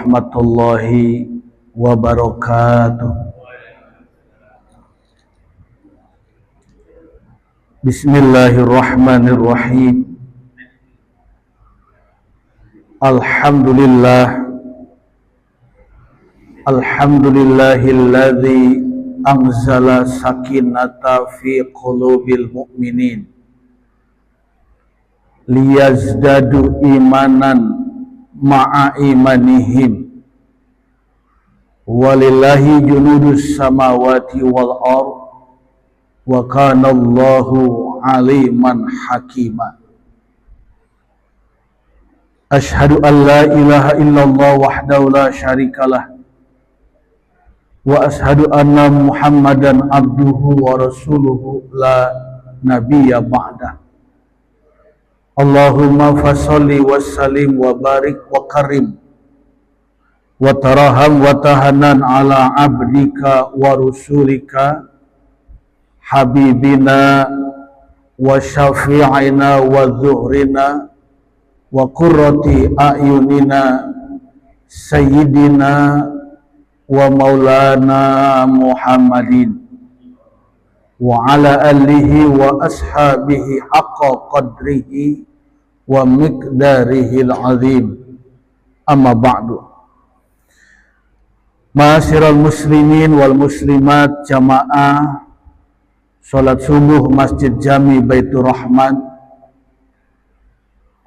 warahmatullahi wabarakatuh. Bismillahirrahmanirrahim. Alhamdulillahilladzi anzala sakinata fi qulubil mu'minin liyazdadu imanan ma'a imanihim walillahi junudus samawati wal ardh wa kana Allahu aliman hakima. Asyhadu an la ilaha illallah wahdahu la syarikalah wa asyhadu anna Muhammadan abduhu wa rasuluhu la nabiyya ba'dah. Allahumma fasalli wa sallim wa barik wa karim wa taraham wa tahanan ala abdika wa rusulika habibina wa syafi'ina wa zuhrina wa qurrati a'yunina sayyidina wa maulana Muhammadin wa ala alihi wa ashabihi haqqa qadrihi wa miqdarihil azim. Amma ba'du. Ma'asyiral muslimin wal muslimat jamaah salat subuh Masjid Jami Baitur Rahman.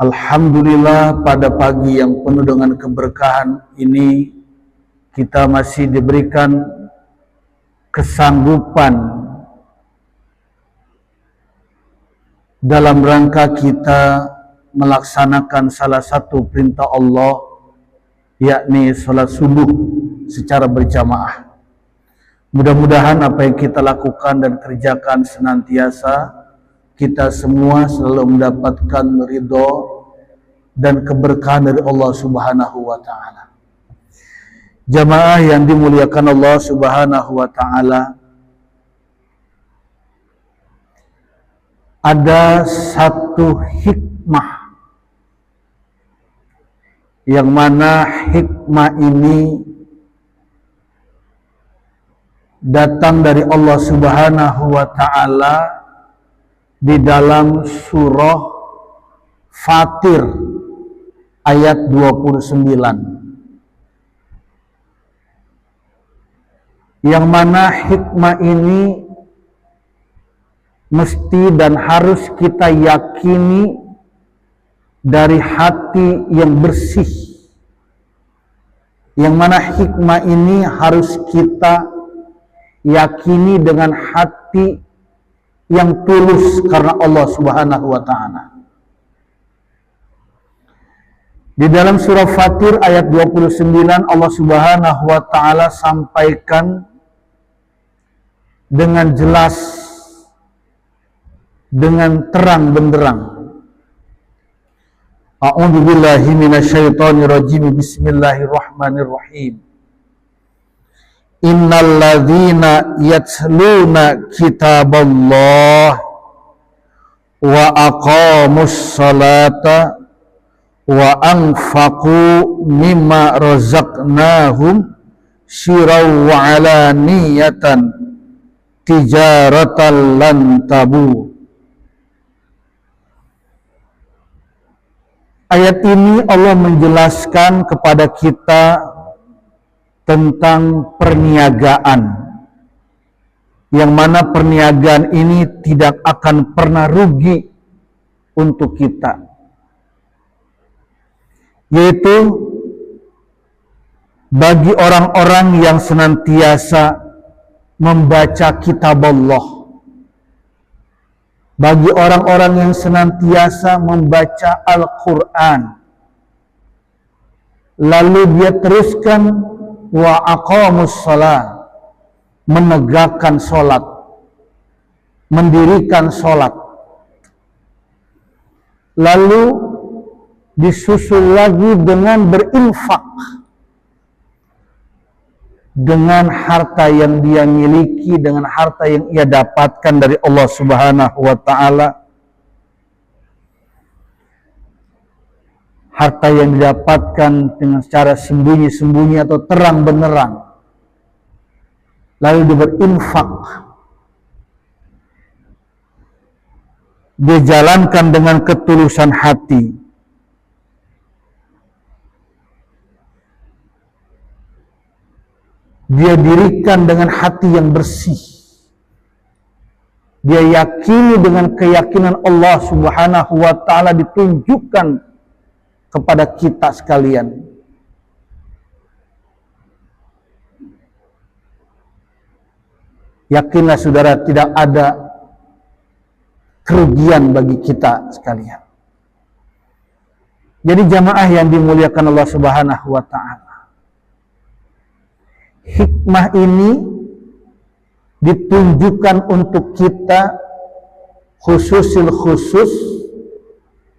Alhamdulillah, pada pagi yang penuh dengan keberkahan ini kita masih diberikan kesanggupan dalam rangka kita melaksanakan salah satu perintah Allah, yakni salat subuh secara berjamaah. Mudah-mudahan apa yang kita lakukan dan kerjakan senantiasa kita semua selalu mendapatkan ridho dan keberkahan dari Allah Subhanahu wa taala. Jamaah yang dimuliakan Allah Subhanahu wa taala, ada satu hikmah yang mana hikmah ini datang dari Allah Subhanahu wa taala di dalam surah Fatir ayat 29, yang mana hikmah ini mesti dan harus kita yakini dari hati yang bersih, yang mana hikmah ini harus kita yakini dengan hati yang tulus karena Allah Subhanahu wa taala. Di dalam surah Fatir ayat 29 Allah Subhanahu wa taala sampaikan dengan jelas, dengan terang benderang. A'udzubillahi minasyaitonirrajim. Bismillahirrahmanirrahim. Innal ladzina yatluna kitaballah wa aqamus salata wa anfaqu mimma razaqnahum sirran wa alaniyatan tijaratan lan tabu. Ayat ini Allah menjelaskan kepada kita tentang perniagaan, yang mana perniagaan ini tidak akan pernah rugi untuk kita, yaitu bagi orang-orang yang senantiasa membaca kitab Allah, bagi orang-orang yang senantiasa membaca Al-Quran, lalu dia teruskan wa aqamus shalah, menegakkan sholat, mendirikan sholat, lalu disusul lagi dengan berinfak dengan harta yang dia miliki, dengan harta yang ia dapatkan dari Allah Subhanahu wa taala. harta yang didapatkan dengan secara sembunyi-sembunyi atau terang benerang, lalu dia berinfak, dia jalankan dengan ketulusan hati, dia dirikan dengan hati yang bersih, dia yakini dengan keyakinan Allah Subhanahu wa ta'ala ditunjukkan kepada kita sekalian. Yakinlah saudara, tidak ada kerugian bagi kita sekalian. Jadi jamaah yang dimuliakan Allah Subhanahu wa ta'ala, hikmah ini ditunjukkan untuk kita khususil khusus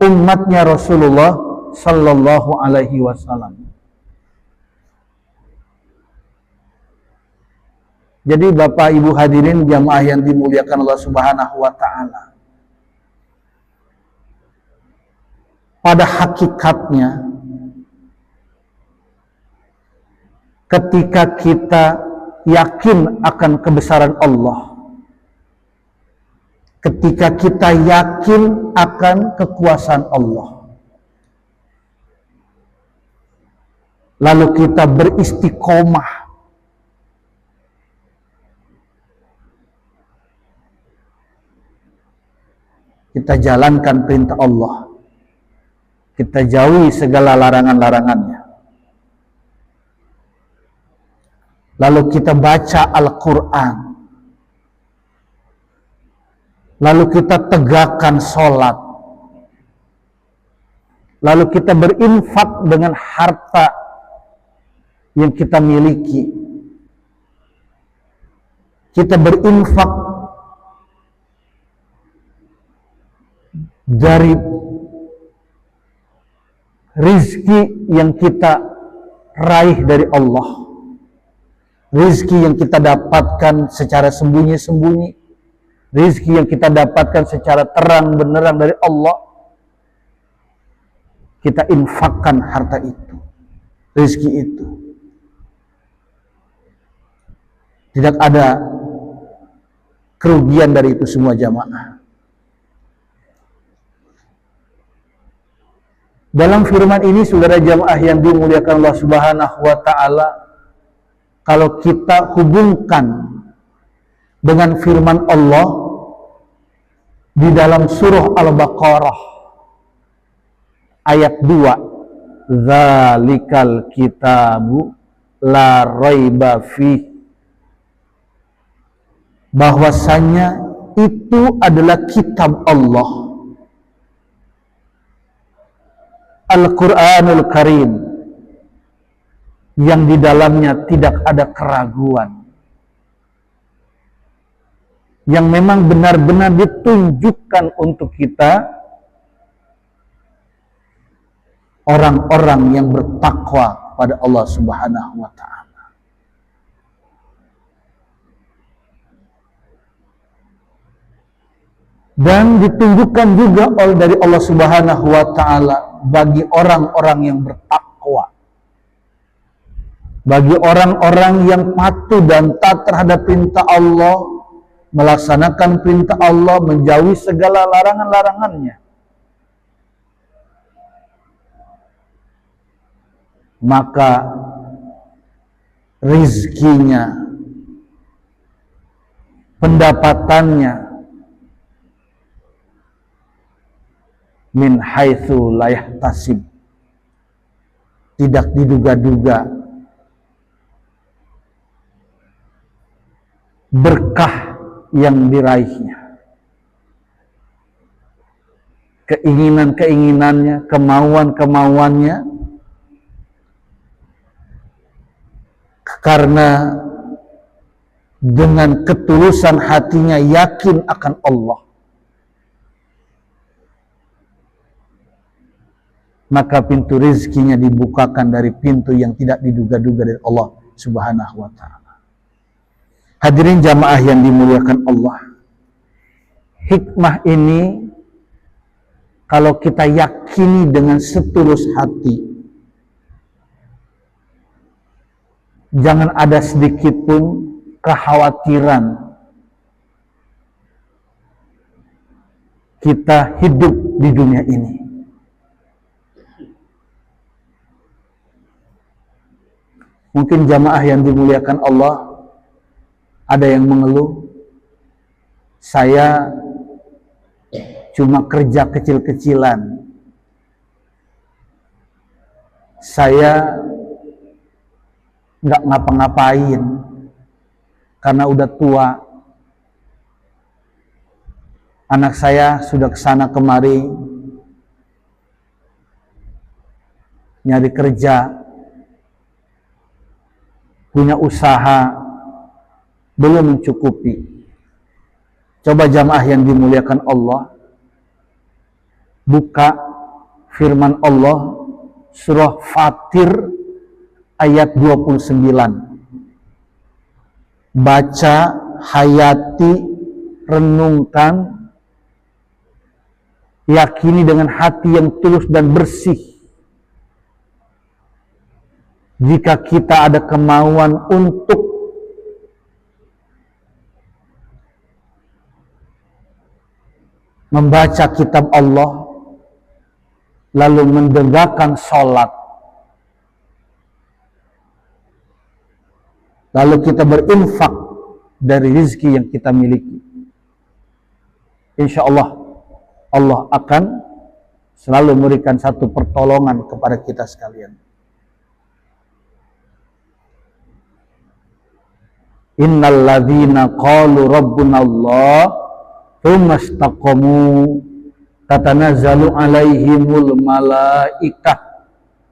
umatnya Rasulullah sallallahu alaihi wasallam. Jadi Bapak Ibu hadirin jamaah yang dimuliakan Allah Subhanahu wa ta'ala, pada hakikatnya ketika kita yakin akan kebesaran Allah, ketika kita yakin akan kekuasaan Allah, lalu kita beristiqomah kita jalankan perintah Allah, kita jauhi segala larangan-larangannya, lalu kita baca Al-Quran, lalu kita tegakkan sholat, lalu kita berinfak dengan harta yang kita miliki, kita berinfak dari rizki yang kita raih dari Allah, rizki yang kita dapatkan secara sembunyi-sembunyi, rizki yang kita dapatkan secara terang benerang dari Allah, kita infakkan harta itu, rizki itu. Tidak ada kerugian dari itu semua jamaah. Dalam firman ini saudara jamaah yang dimuliakan Allah Subhanahu wa ta'ala, kalau kita hubungkan dengan firman Allah di dalam surah Al-Baqarah ayat 2, "Dzalikal kitabu la raiba fih", bahwasanya itu adalah kitab Allah, Al-Quranul Karim, yang di dalamnya tidak ada keraguan, yang memang benar-benar ditunjukkan untuk kita orang-orang yang bertakwa pada Allah Subhanahu wa ta'ala. Dan ditunjukkan juga oleh dari Allah Subhanahu wa ta'ala bagi orang-orang yang bertakwa, bagi orang-orang yang patuh dan taat terhadap perintah Allah, melaksanakan perintah Allah, menjauhi segala larangan-larangannya, maka rizkinya, pendapatannya min haitsu la yahtasib, tidak diduga-duga, berkah yang diraihnya, keinginan-keinginannya, kemauan-kemauannya, karena dengan ketulusan hatinya yakin akan Allah, maka pintu rezekinya dibukakan dari pintu yang tidak diduga-duga dari Allah Subhanahu wa ta'ala. Hadirin jamaah yang dimuliakan Allah, hikmah ini kalau kita yakini dengan setulus hati, jangan ada sedikit pun kekhawatiran kita hidup di dunia ini. Mungkin jamaah yang dimuliakan Allah, ada yang mengeluh, saya cuma kerja kecil-kecilan, saya nggak ngapa-ngapain karena udah tua, anak saya sudah kesana kemari nyari kerja, punya usaha, belum mencukupi. Coba jamaah yang dimuliakan Allah, buka firman Allah surah Fatir ayat 29. Baca, hayati, renungkan, yakini dengan hati yang tulus dan bersih. Jika kita ada kemauan untuk membaca kitab Allah, lalu menegakkan sholat, lalu kita berinfak dari rezeki yang kita miliki, insya Allah Allah akan selalu memberikan satu pertolongan kepada kita sekalian. Innal ladzina qalu rabbuna Allah tsumma istaqamu tatanazzalu alaihimul malaikah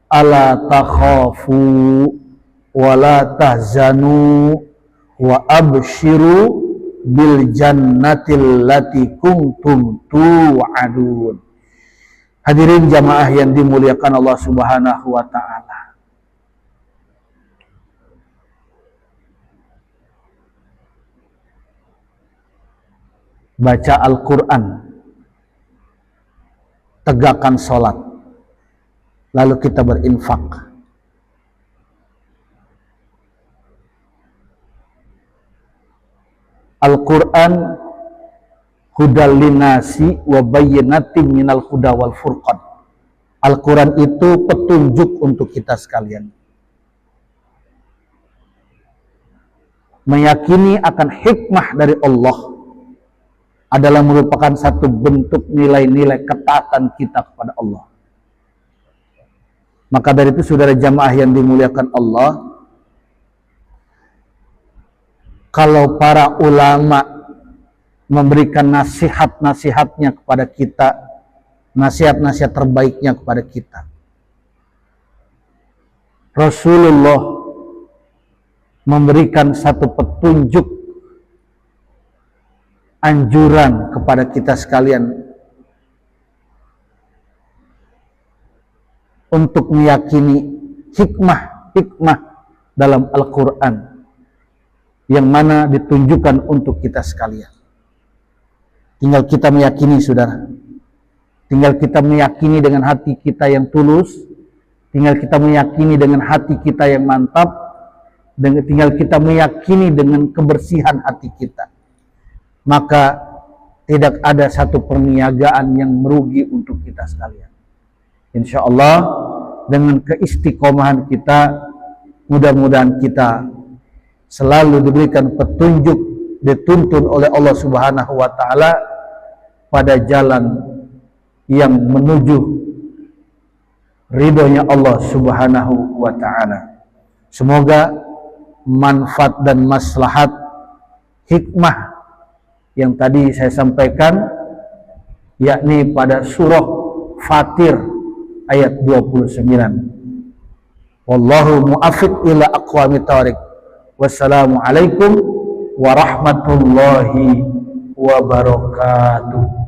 ala takhafu wa la tahzanu wa abshiru bil jannatil lati kuntum tu'adun. Hadirin jamaah yang dimuliakan Allah Subhanahu wa taala. Baca Al-Quran, tegakkan sholat, lalu kita berinfak. Al-Quran hudal linasi wa bayyinatin minal huda wal furqan. Al-Quran itu petunjuk untuk kita sekalian. Meyakini akan hikmah dari Allah adalah merupakan satu bentuk nilai-nilai ketaatan kita kepada Allah. Maka dari itu saudara jamaah yang dimuliakan Allah, kalau para ulama memberikan nasihat-nasihatnya kepada kita, nasihat-nasihat terbaiknya kepada kita, Rasulullah memberikan satu petunjuk, anjuran kepada kita sekalian untuk meyakini hikmah dalam Al-Quran yang mana ditunjukkan untuk kita sekalian. Tinggal kita meyakini, saudara. Tinggal kita meyakini dengan hati kita yang tulus, tinggal kita meyakini dengan hati kita yang mantap, dan tinggal kita meyakini dengan kebersihan hati kita. Maka tidak ada satu perniagaan yang merugi untuk kita sekalian. Insya Allah dengan keistiqomahan kita, mudah-mudahan kita selalu diberikan petunjuk, dituntun oleh Allah Subhanahu wa taala pada jalan yang menuju ridhonya Allah Subhanahu wa taala. Semoga manfaat dan maslahat hikmah yang tadi saya sampaikan, yakni pada surah Fatir ayat 29. Wallahu muwaffiq ila aqwamit thoriq. Wassalamualaikum warahmatullahi wabarakatuh.